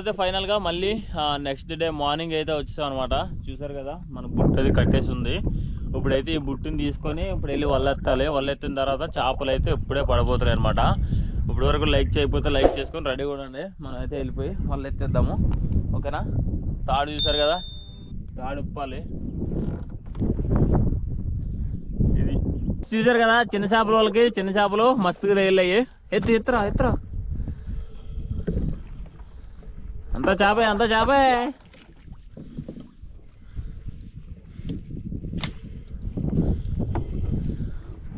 అయితే ఫైనల్గా మళ్ళీ నెక్స్ట్ డే మార్నింగ్ అయితే వచ్చేసాం అనమాట. చూసారు కదా మన బుట్ట అది కట్టేసి ఉంది. ఇప్పుడైతే ఈ బుట్టుని తీసుకొని ఇప్పుడు వెళ్ళి వల్లెత్తాలి. వల్లెత్తిన తర్వాత చేపలు అయితే ఇప్పుడే పడబోతున్నాయి అనమాట. ఇప్పటి వరకు లైక్ చేయకపోతే లైక్ చేసుకొని రెడీ కూడా అండి. మనం అయితే వెళ్ళిపోయి వల్లెత్తేద్దాము. ఓకేనా? తాడు చూసారు కదా, తాడు ఉప్పాలి. ఇది చూసారు కదా చిన్న చేపల వాళ్ళకి చిన్న చేపలు మస్తుగా వెళ్ళాయి. ఎత్తురా ఎత్తురా, అంత చేపే అంత చేపే.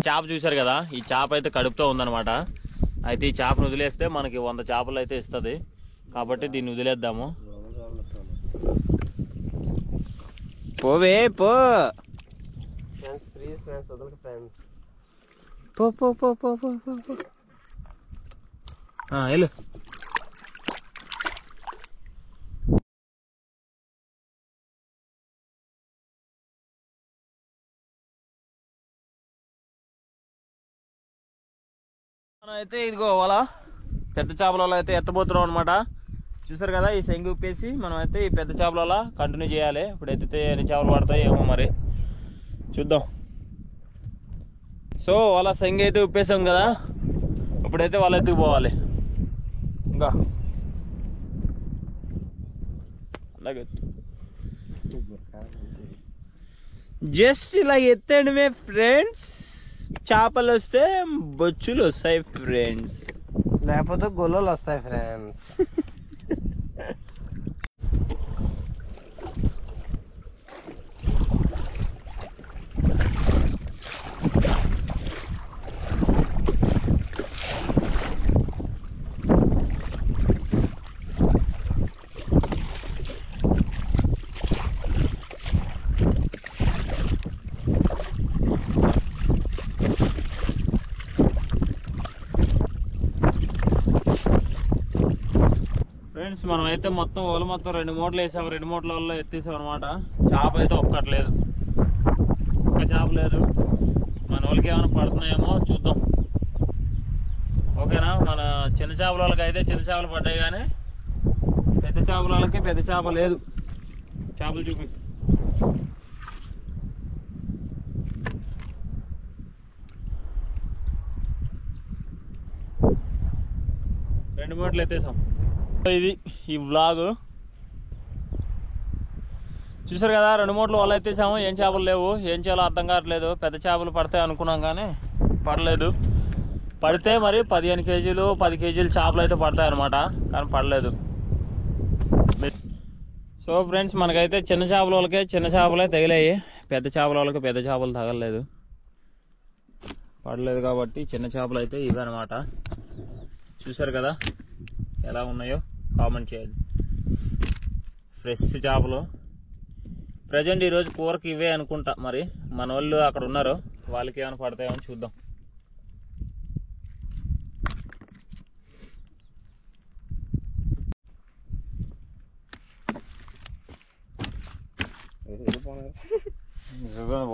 చేప చూసారు కదా, ఈ చేప అయితే కడుపుతో ఉందన్నమాట. అయితే ఈ చేపను వదిలేస్తే మనకి 100 చేపలు అయితే ఇస్తుంది. కాబట్టి దీన్ని వదిలేద్దాము. పోవే పో వెళ్ళు. మనం అయితే ఇదిగో వాళ్ళ పెద్ద చేపల అయితే ఎత్తబోతున్నాం అనమాట. చూసారు కదా, ఈ శంగు ఉప్పేసి మనం అయితే ఈ పెద్ద చేపల కంటిన్యూ చేయాలి. ఇప్పుడు ఎత్తితే ఎన్ని చేపలు పడతాయి ఏమో మరి చూద్దాం. సో వాళ్ళ శంగు అయితే ఉప్పేసాం కదా, ఇప్పుడైతే వాళ్ళ ఎత్తుకుపోవాలి. ఇంకా అలాగే జస్ట్ ఇలా ఎత్తండి ఫ్రెండ్స్. చేపలు వస్తే బొచ్చులు వస్తాయి ఫ్రెండ్స్, లేకపోతే గొల్లలు వస్తాయి ఫ్రెండ్స్. ఫ్రెండ్స్ మనం అయితే మొత్తం ఓలు మొత్తం 2 మూటలు వేసాము. 2 మూటలలో ఎత్తేసాం అనమాట. చేప అయితే ఒక్కట్లేదు, ఒక్క చేప లేదు. మన వాళ్ళకి ఏమైనా పడుతున్నాయేమో చూద్దాం. ఓకేనా? మన చిన్న చేపల వాళ్ళకి అయితే చిన్న చేపలు పడ్డాయి, కానీ పెద్ద చేపల వాళ్ళకి పెద్ద చేప లేదు. చేపలు చూపి. రెండు మూటలు ఎత్తేసాం. ఇది ఈ వ్లాగ్ చూసారు కదా, 2 మూటలు వల్ల ఎత్తేసాము. ఏం చేపలు లేవు, ఏం చేయాలో అర్థం కావట్లేదు. పెద్ద చేపలు పడతాయి అనుకున్నాం కానీ పడలేదు. పడితే మరి 15 కేజీలు 10 కేజీలు చేపలు అయితే పడతాయి అనమాట, కానీ పడలేదు. సో ఫ్రెండ్స్ మనకైతే చిన్న చేపల వాళ్ళకే చిన్న చేపలే తగిలాయి, పెద్ద చేపల వాళ్ళకి పెద్ద చేపలు తగలలేదు, పడలేదు. కాబట్టి చిన్న చేపలు అయితే ఇవే అనమాట. చూసారు కదా ఎలా ఉన్నాయో కామెంట్ చేయండి. ఫ్రెష్ చేపలు ప్రజెంట్ ఈరోజు కూరకి ఇవే అనుకుంటా. మరి మన వాళ్ళు అక్కడ ఉన్నారు, వాళ్ళకి ఏమైనా పడతాయో చూద్దాం.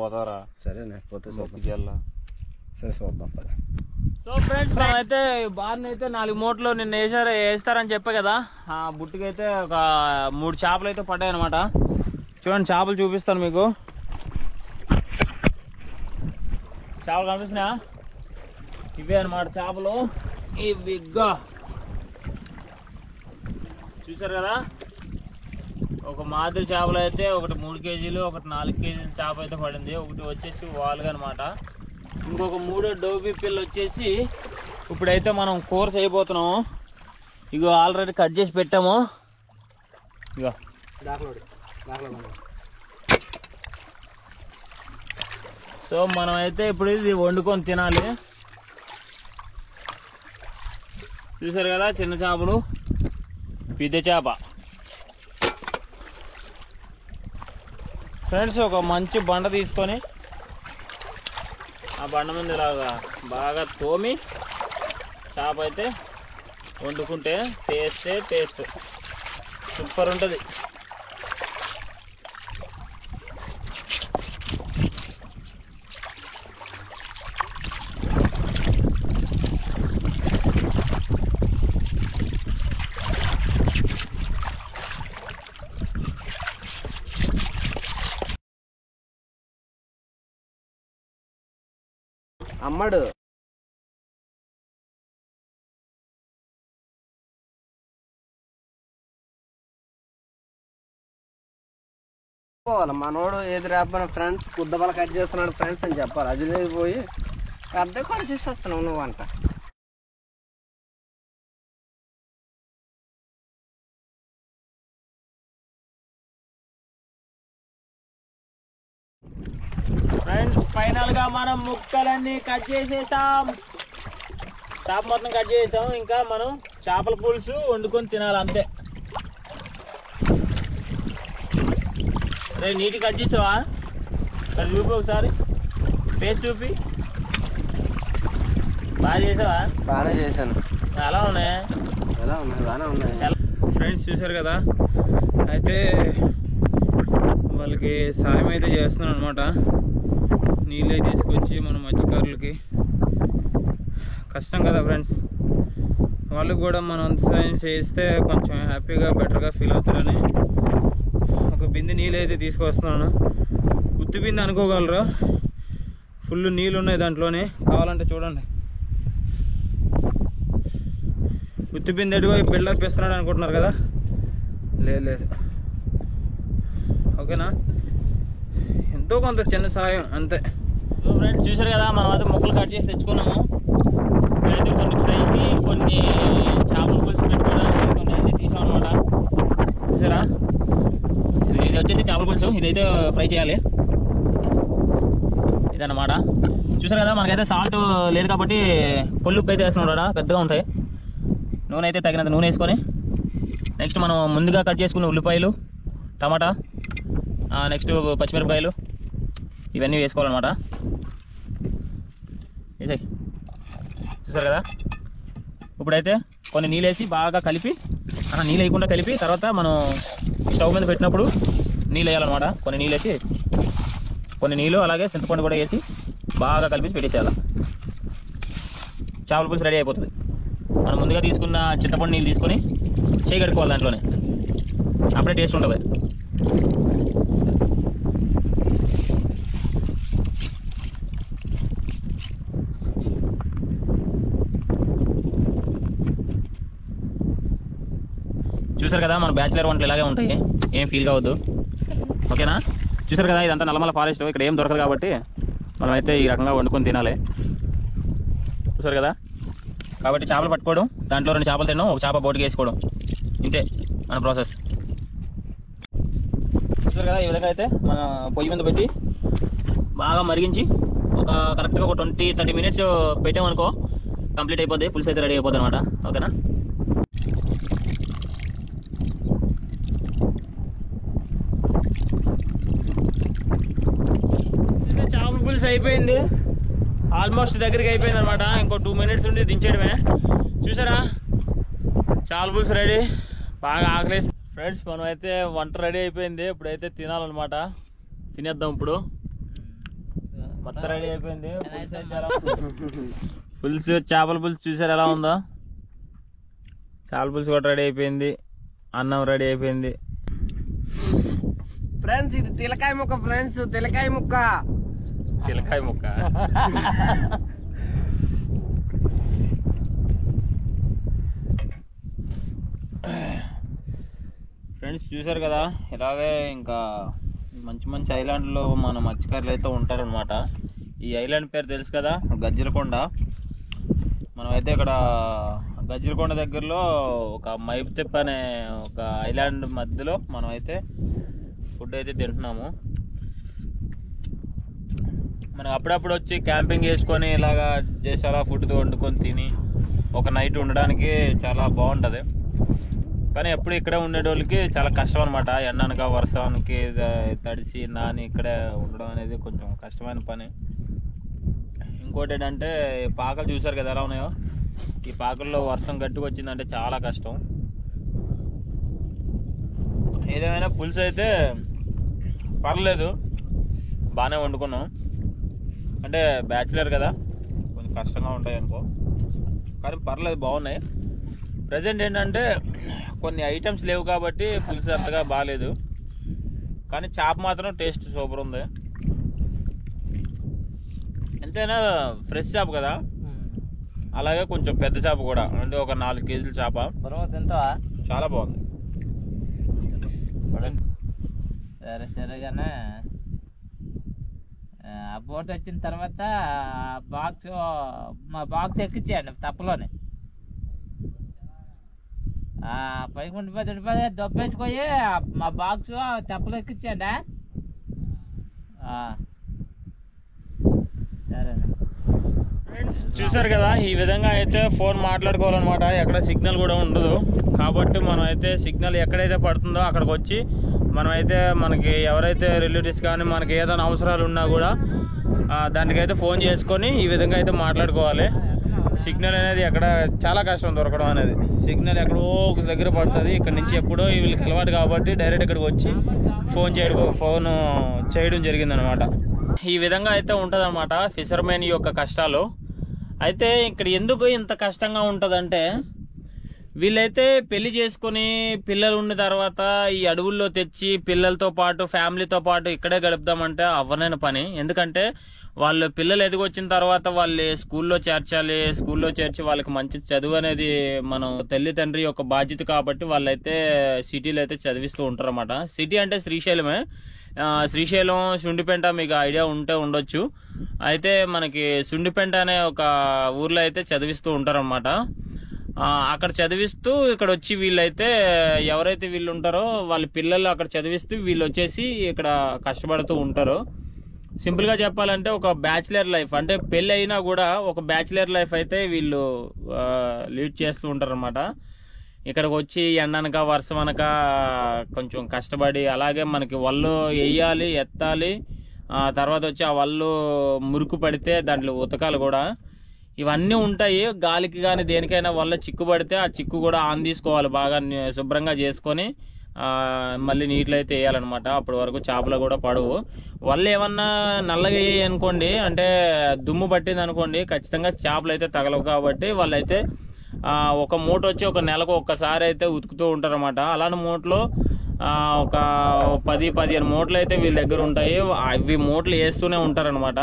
పోతారా? సరేనే పోతే సరే చూద్దాం. సో ఫ్రెండ్స్ మనమైతే బార్ని అయితే 4 మూటలు నిన్న వేస్తారని చెప్పే కదా. ఆ బుట్టుకైతే ఒక 3 చేపలు అయితే పడ్డాయి అనమాట. చూడండి చేపలు చూపిస్తాను మీకు. చేపలు కనిపిస్తున్నాయా? ఇవే అనమాట చేపలు. ఇవిగా చూసారు కదా, ఒక మాదిరి చేపలు అయితే ఒకటి 3 కేజీలు, ఒకటి 4 కేజీలు చేప అయితే పడింది. ఒకటి వచ్చేసి వాలుగా అనమాట. ఇంకొక 3 డోబీ పిల్ల వచ్చేసి ఇప్పుడైతే మనం కూర చేయబోతున్నాము. ఇగో ఆల్రెడీ కట్ చేసి పెట్టాము. ఇగో సో మనం అయితే ఇప్పుడు ఇది వండుకొని తినాలి. చూసారు కదా చిన్న చేపలు, పెద్ద చేప. ఫ్రెండ్స్ ఒక మంచి బండ తీసుకొని ఆ బండ మీద ఇలాగా బాగా తోమి చేప అయితే వండుకుంటే టేస్ట్ సూపర్ ఉంటుంది. అమ్మడు. మనోడు ఏది రాకపోయినా ఫ్రెండ్స్ కుద్దబల కట్ చేస్తున్నాడు ఫ్రెండ్స్ అని చెప్పాలి. అది లేదు పోయి పెద్ద కూడా చేసి వస్తున్నావు నువ్వు అంట. ఫ్రెండ్స్ ఫైనల్ గా మనం ముక్కలన్నీ కట్ చేసేసాం. చేప మొత్తం కట్ చేసాం. ఇంకా మనం చేపల పులుసు వండుకొని తినాలి అంతే. రే నీటి కట్ చేసావా? అది చూపి ఒకసారి, ఫేస్ చూపి. బాగా చేసావా? బాగానే చేశాను. ఎలా ఉన్నాయి? ఎలా ఉన్నాయి? బాగానే ఉన్నాయి. ఫ్రెండ్స్ చూసారు కదా, అయితే వాళ్ళకి సాయం అయితే చేస్తున్నాను అనమాట. నీళ్ళే తీసుకొచ్చి మనం మత్స్యకారులకి కష్టం కదా ఫ్రెండ్స్, వాళ్ళకి కూడా మనం అంత సాయం చేస్తే కొంచెం హ్యాపీగా బెటర్గా ఫీల్ అవుతారని ఒక బిందె నీళ్ళు అయితే తీసుకొస్తున్నాను. ఉత్తి బిందె అనుకోగలరు, ఫుల్ నీళ్ళు ఉన్నాయి దాంట్లోనే. కావాలంటే చూడండి. ఉత్తి బిందె ఎటుగా బిల్డప్ ఇస్తున్నాడు అనుకుంటున్నారు కదా, లేదు. ఓకేనా, ఎంతో కొంత చిన్న సాయం అంతే. ఫ్రెండ్స్ చూసారు కదా, మనం అయితే ముక్కలు కట్ చేసి తెచ్చుకున్నాము. అయితే కొన్ని ఫ్రైకి, కొన్ని చేపల పులుసు పెట్టుకోవడానికి కొన్ని అయితే తీసాం అనమాట. చూసారా, ఇది వచ్చేసి చేపల పులుసు, ఇదైతే ఫ్రై చేయాలి ఇదన్నమాట. చూసారు కదా, మనకైతే సాల్ట్ లేదు కాబట్టి కొల్లుప్పు అయితే వేస్తున్నాడు, పెద్దగా ఉంటాయి. నూనె అయితే తగినంత నూనె వేసుకొని, నెక్స్ట్ మనం ముందుగా కట్ చేసుకున్న ఉల్లిపాయలు, టమాటా, నెక్స్ట్ పచ్చిమిరపకాయలు ఇవన్నీ వేసుకోవాలన్నమాట. వేసాయి. చూసారు కదా, ఇప్పుడైతే కొన్ని నీళ్ళు వేసి బాగా కలిపి, నీళ్ళు వేయకుండా కలిపి తర్వాత మనం స్టవ్ మీద పెట్టినప్పుడు నీళ్ళు వేయాలన్నమాట. కొన్ని నీళ్ళు వేసి, కొన్ని నీళ్ళు అలాగే చింతపండు కూడా వేసి బాగా కలిపి పెట్టేసేయాలి. చేపల పులుసు రెడీ అయిపోతుంది. మనం ముందుగా తీసుకున్న చింతపండు నీళ్ళు తీసుకొని చేయి కడుక్కోవాలి దాంట్లోనే, అప్పుడే టేస్ట్ ఉంటుంది. చూసారు కదా, మన బ్యాచిలర్ వంటలు ఇలాగే ఉంటాయి, ఏం ఫీల్ కావద్దు. ఓకేనా. చూసారు కదా, ఇదంతా నల్లమల ఫారెస్ట్, ఇక్కడ ఏం దొరకదు కాబట్టి మనమైతే ఈ రకంగా వండుకొని తినాలి. చూసారు కదా, కాబట్టి చేపలు పట్టుకోవడం, దాంట్లో 2 చేపలు తినడం, ఒక చేప బోటుకి వేసుకోవడం, ఇంతే మన ప్రాసెస్. చూసారు కదా, ఈ విధంగా అయితే మన పొయ్యి మీద పెట్టి బాగా మరిగించి ఒక కరెక్ట్గా ఒక 20-30 మినిట్స్ పెట్టామనుకో కంప్లీట్ అయిపోద్ది, పులుసు అయితే రెడీ అయిపోద్ది అనమాట. ఓకేనా. చేపల పులుసు అయిపోయింది, ఆల్మోస్ట్ దగ్గరికి అయిపోయింది అనమాట. ఇంకో 2 మినిట్స్ ఉండి దించేయడమే. చూసారా, చేపల పులుసు రెడీ. బాగా ఆకలేసి ఫ్రెండ్స్, మనం అయితే వంట రెడీ అయిపోయింది. ఇప్పుడైతే తినాలన్నమాట. తినేద్దాం ఇప్పుడు. మొత్తం రెడీ అయిపోయింది పులుసు. చేపల పులుసు చూసారు ఎలా ఉందో. చేపల పులుసు కూడా రెడీ అయిపోయింది, అన్నం రెడీ అయిపోయింది. ఫ్రెండ్స్ ఇది తిలకాయ ముక్క ఫ్రెండ్స్, తిలకాయ ముక్క. తిలకాయ ముక్క. ఫ్రెండ్స్ చూసారు కదా, ఇలాగే ఇంకా మంచి మంచి ఐలాండ్లో మన మత్స్యకారులు అయితే ఉంటారనమాట. ఈ ఐలాండ్ పేరు తెలుసు కదా, గజ్జలకొండ. మనమైతే ఇక్కడ గజ్జలకొండ దగ్గరలో ఒక మైపుతిప్ప అనే ఒక ఐలాండ్ మధ్యలో మనమైతే ఫుడ్ అయితే తింటున్నాము. మనం అప్పుడప్పుడు వచ్చి క్యాంపింగ్ చేసుకొని ఇలాగా చేసి అలా ఫుడ్ వండుకొని తిని ఒక నైట్ ఉండడానికి చాలా బాగుంటుంది. కానీ ఎప్పుడు ఇక్కడే ఉండేటోళ్ళకి చాలా కష్టం అనమాట. ఎండనక వర్షానికి తడిసి నాని ఇక్కడే ఉండడం అనేది కొంచెం కష్టమైన పని. ఇంకోటి ఏంటంటే పాకలు చూసారు కదా ఎలా ఉన్నాయో. ఈ పాకల్లో వర్షం గట్టిగా వచ్చిందంటే చాలా కష్టం. ఏదేమైనా పులుసు అయితే పర్లేదు, బాగానే వండుకున్నాం. అంటే బ్యాచిలర్ కదా, కొంచెం కష్టంగా ఉంటాయి అనుకో, కానీ పర్లేదు బాగున్నాయి. ప్రజెంట్ ఏంటంటే కొన్ని ఐటమ్స్ లేవు కాబట్టి పులుసు అంతగా బాగాలేదు, కానీ చేప మాత్రం టేస్ట్ సూపర్ ఉంది. ఎంతైనా ఫ్రెష్ చేప కదా, అలాగే కొంచెం పెద్ద చేప కూడా, అంటే ఒక 4 కేజీల చేప. తింటావా? చాలా బాగుంది. సరే సరేగానే ఆ బోట్ వచ్చిన తర్వాత మా బాక్స్ ఎక్కించేయండి తప్పలోనే. పైకి ఉండిపోయి దొబ్బేసిపోయి మా బాక్స్ తెప్పలో ఎక్కించండి. సరే ఫ్రెండ్స్ చూసారు కదా, ఈ విధంగా అయితే ఫోన్ మాట్లాడుకోవాలన్నమాట. ఎక్కడ సిగ్నల్ కూడా ఉండదు కాబట్టి మనం అయితే సిగ్నల్ ఎక్కడైతే పడుతుందో అక్కడికి వచ్చి మనమైతే మనకి ఎవరైతే రిలేటివ్స్ కానీ మనకి ఏదైనా అవసరాలు ఉన్నా కూడా దానికైతే ఫోన్ చేసుకొని ఈ విధంగా అయితే మాట్లాడుకోవాలి. సిగ్నల్ అనేది ఎక్కడ చాలా కష్టం దొరకడం అనేది. సిగ్నల్ ఎక్కడో ఒక దగ్గర పడుతుంది, ఇక్కడ నుంచి ఎప్పుడో వీళ్ళకి అలవాటు కాబట్టి డైరెక్ట్ ఇక్కడికి వచ్చి ఫోన్ చేయడం జరిగిందనమాట. ఈ విధంగా అయితే ఉంటుంది అనమాట ఫిషర్మెన్ యొక్క కష్టాలు. అయితే ఇక్కడ ఎందుకు ఇంత కష్టంగా ఉంటుందంటే, వీళ్ళైతే పెళ్లి చేసుకుని పిల్లలు ఉన్న తర్వాత ఈ అడవుల్లో తెచ్చి పిల్లలతో పాటు ఫ్యామిలీతో పాటు ఇక్కడే గడుపుదామంటే అవ్వనైన పని. ఎందుకంటే వాళ్ళు పిల్లలు ఎదిగొచ్చిన తర్వాత వాళ్ళు స్కూల్లో చేర్చాలి. స్కూల్లో చేర్చి వాళ్ళకి మంచి చదువు అనేది మనం తల్లిదండ్రి యొక్క బాధ్యత కాబట్టి వాళ్ళైతే సిటీలో అయితే చదివిస్తూ ఉంటారు అన్నమాట. సిటీ అంటే శ్రీశైలమే. శ్రీశైలం సుండిపెంట మీకు ఐడియా ఉంటే ఉండొచ్చు. అయితే మనకి సుండిపెంట అనే ఒక ఊర్లో అయితే చదివిస్తూ ఉంటారన్నమాట. అక్కడ చదివిస్తూ ఇక్కడ వచ్చి వీళ్ళైతే ఎవరైతే వీళ్ళు ఉంటారో వాళ్ళ పిల్లలు అక్కడ చదివిస్తూ వీళ్ళు వచ్చేసి ఇక్కడ కష్టపడుతూ ఉంటారు. సింపుల్ గా చెప్పాలంటే ఒక బ్యాచిలర్ లైఫ్, అంటే పెళ్లి అయినా కూడా ఒక బ్యాచిలర్ లైఫ్ అయితే వీళ్ళు లీడ్ చేస్తూ ఉంటారు అనమాట. ఇక్కడికి వచ్చి ఎండనక వర్షం అనక కొంచెం కష్టపడి, అలాగే మనకి వల్లు వేయాలి, ఎత్తాలి, తర్వాత వచ్చి ఆ వల్లు మురుకు పడితే దాంట్లో ఉతకాలు కూడా, ఇవన్నీ ఉంటాయి. గాలికి కానీ దేనికైనా వల్ల చిక్కు పడితే ఆ చిక్కు కూడా ఆన్ తీసుకోవాలి, బాగా శుభ్రంగా చేసుకొని మళ్ళీ నీటిలో అయితే వేయాలన్నమాట. అప్పటి వరకు చేపలు కూడా పడవు. వల్ల ఏమన్నా నల్లగా అనుకోండి, అంటే దుమ్ము పట్టింది అనుకోండి, ఖచ్చితంగా చేపలు అయితే తగలవు. కాబట్టి వాళ్ళైతే ఒక మూట వచ్చి ఒక నెలకు ఒక్కసారి అయితే ఉతుకుతూ ఉంటారు అనమాట. అలాంటి మూటలో ఒక 10-15 మూటలు అయితే వీళ్ళ దగ్గర ఉంటాయి. అవి మూటలు వేస్తూనే ఉంటారనమాట.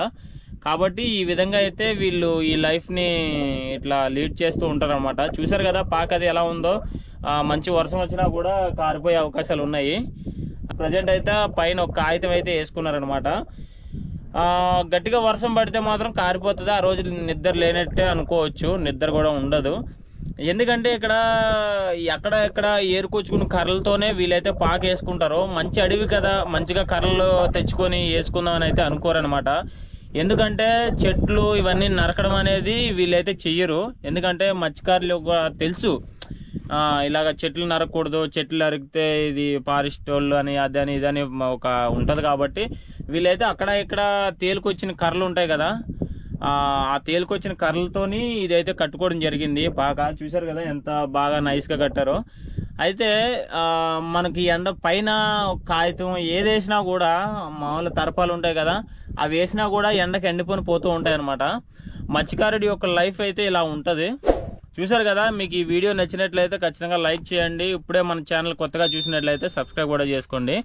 కాబట్టి ఈ విధంగా అయితే వీళ్ళు ఈ లైఫ్ ని ఇట్లా లీడ్ చేస్తూ ఉంటారు అనమాట. చూసారు కదా పాక అది ఎలా ఉందో. మంచి వర్షం వచ్చినా కూడా కారిపోయే అవకాశాలు ఉన్నాయి. ప్రజెంట్ అయితే పైన ఒక కాగితం అయితే వేసుకున్నారనమాట. గట్టిగా వర్షం పడితే మాత్రం కారిపోతుంది. ఆ రోజు నిద్ర లేనట్టే అనుకోవచ్చు, నిద్ర కూడా ఉండదు. ఎందుకంటే ఇక్కడ ఎక్కడ ఏరుకొచ్చుకున్న కర్రలతోనే వీళ్ళైతే పాక వేసుకుంటారు. మంచి అడవి కదా, మంచిగా కర్రలు తెచ్చుకొని వేసుకుందాం అని అయితే అనుకోరనమాట. ఎందుకంటే చెట్లు ఇవన్నీ నరకడం అనేది వీళ్ళైతే చెయ్యరు. ఎందుకంటే మత్స్యకారులు తెలుసు ఇలాగ చెట్లు నరకకూడదు, చెట్లు నరికితే ఇది ఫారెస్ట్ వాళ్ళు అని అదని ఇదని ఒక ఉంటది. కాబట్టి వీళ్ళైతే అక్కడ ఇక్కడ తేలికొచ్చిన కర్రలు ఉంటాయి కదా, ఆ తేలికొచ్చిన కర్రలతోని ఇదైతే కట్టుకోవడం జరిగింది. బాగా చూసారు కదా ఎంత బాగా నైస్ గా కట్టారో. అయితే మనకి ఎండ పైన కాగితం ఏదేసినా కూడా మామూలు తరపాలు ఉంటాయి కదా, అవి వేసినా కూడా ఎండకి ఎండిపోని పోతూ ఉంటాయి అనమాట. మత్స్యకారుడి యొక్క లైఫ్ అయితే ఇలా ఉంటది. చూసారు కదా, మీకు ఈ వీడియో నచ్చినట్లయితే ఖచ్చితంగా లైక్ చేయండి. ఇప్పుడే మన ఛానల్ కొత్తగా చూసినట్లయితే సబ్స్క్రైబ్ కూడా చేసుకోండి.